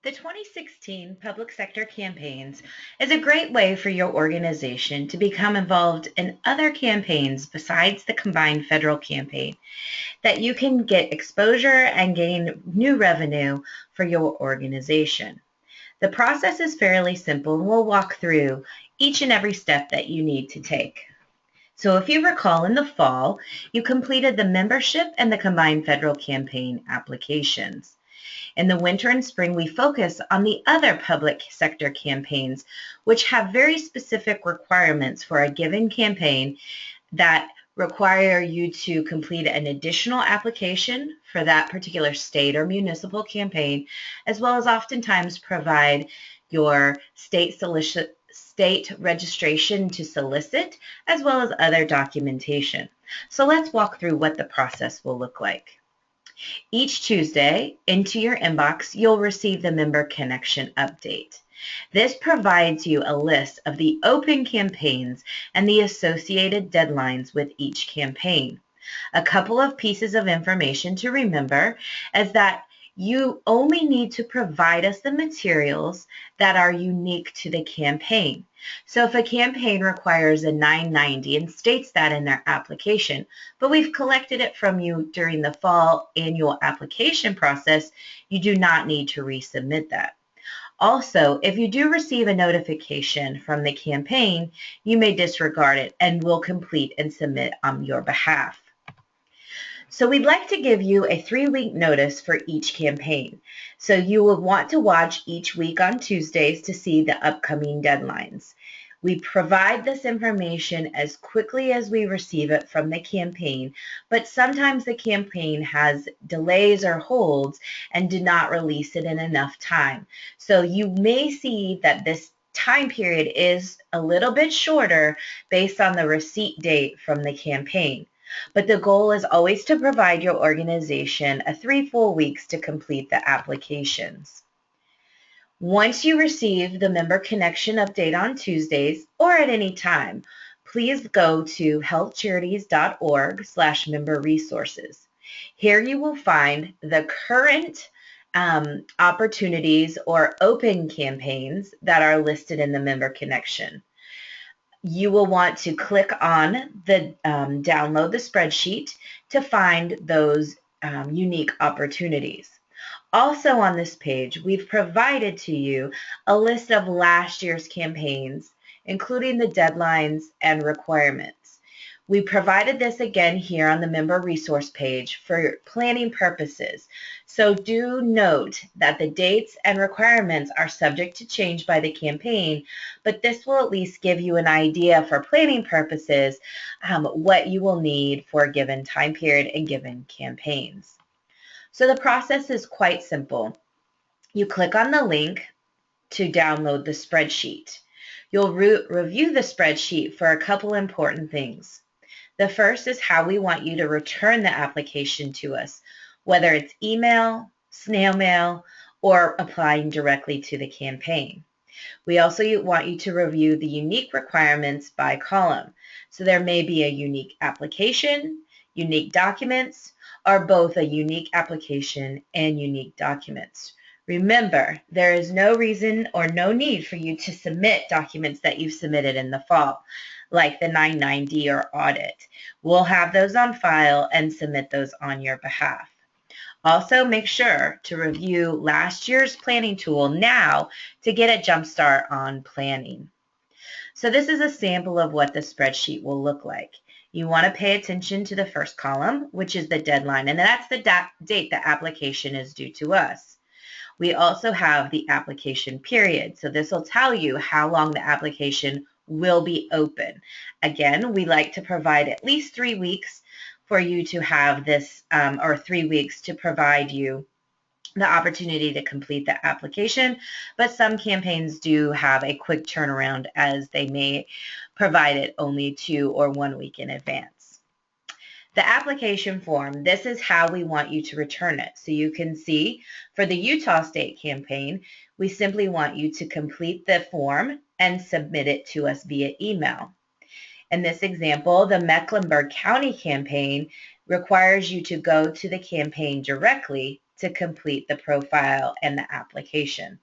The 2016 public sector campaigns is a great way for your organization to become involved in other campaigns besides the combined federal campaign, that you can get exposure and gain new revenue for your organization. The process is fairly simple, and we'll walk through each and every step that you need to take. So if you recall, in the fall, you completed the membership and the combined federal campaign applications. In the winter and spring, we focus on the other public sector campaigns, which have very specific requirements for a given campaign that require you to complete an additional application for that particular state or municipal campaign, as well as oftentimes provide your state registration to solicit, as well as other documentation. So let's walk through what the process will look like. Each Tuesday, into your inbox, you'll receive the Member Connection Update. This provides you a list of the open campaigns and the associated deadlines with each campaign. A couple of pieces of information to remember is that you only need to provide us the materials that are unique to the campaign. So if a campaign requires a 990 and states that in their application, but we've collected it from you during the fall annual application process, you do not need to resubmit that. Also, if you do receive a notification from the campaign, you may disregard it and we'll complete and submit on your behalf. So we'd like to give you a 3-week notice for each campaign. So you will want to watch each week on Tuesdays to see the upcoming deadlines. We provide this information as quickly as we receive it from the campaign, but sometimes the campaign has delays or holds and did not release it in enough time. So you may see that this time period is a little bit shorter based on the receipt date from the campaign. But the goal is always to provide your organization 3 full weeks to complete the applications. Once you receive the Member Connection Update on Tuesdays or at any time, please go to healthcharities.org/member resources. Here you will find the current opportunities or open campaigns that are listed in the Member Connection. You will want to click on the download the spreadsheet to find those unique opportunities. Also on this page, we've provided to you a list of last year's campaigns, including the deadlines and requirements. We provided this again here on the member resource page for planning purposes. So do note that the dates and requirements are subject to change by the campaign, but this will at least give you an idea for planning purposes what you will need for a given time period and given campaigns. So the process is quite simple. You click on the link to download the spreadsheet. You'll review the spreadsheet for a couple important things. The first is how we want you to return the application to us, whether it's email, snail mail, or applying directly to the campaign. We also want you to review the unique requirements by column. So there may be a unique application, unique documents, or both a unique application and unique documents. Remember, there is no reason or no need for you to submit documents that you've submitted in the fall, like the 990 or audit. We'll have those on file and submit those on your behalf. Also, make sure to review last year's planning tool now to get a jump start on planning. So this is a sample of what the spreadsheet will look like. You want to pay attention to the first column, which is the deadline, and that's the date the application is due to us. We also have the application period. So this will tell you how long the application will be open. Again, we like to provide at least 3 weeks for you to have this, or 3 weeks to provide you the opportunity to complete the application, but some campaigns do have a quick turnaround as they may provide it only 2 or 1 week in advance. The application form, this is how we want you to return it. So you can see for the Utah State campaign, we simply want you to complete the form and submit it to us via email. In this example, the Mecklenburg County campaign requires you to go to the campaign directly to complete the profile and the application.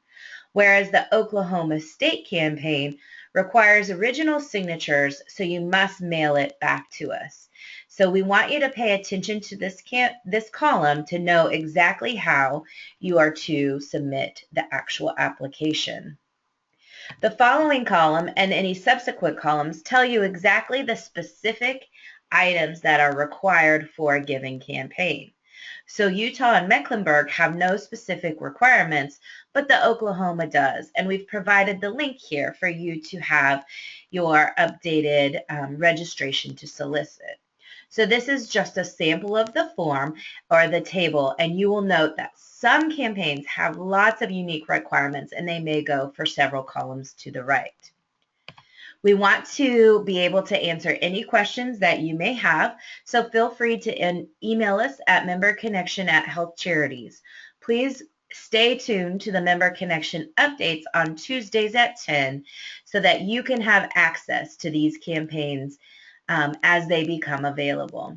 Whereas the Oklahoma State campaign requires original signatures, so you must mail it back to us. So we want you to pay attention to this column to know exactly how you are to submit the actual application. The following column and any subsequent columns tell you exactly the specific items that are required for a given campaign. So Utah and Mecklenburg have no specific requirements, but the Oklahoma does. And we've provided the link here for you to have your updated registration to solicit. So this is just a sample of the form or the table, and you will note that some campaigns have lots of unique requirements, and they may go for several columns to the right. We want to be able to answer any questions that you may have, so feel free to email us at memberconnection@healthcharities. Please stay tuned to the Member Connection updates on Tuesdays at 10 so that you can have access to these campaigns as they become available.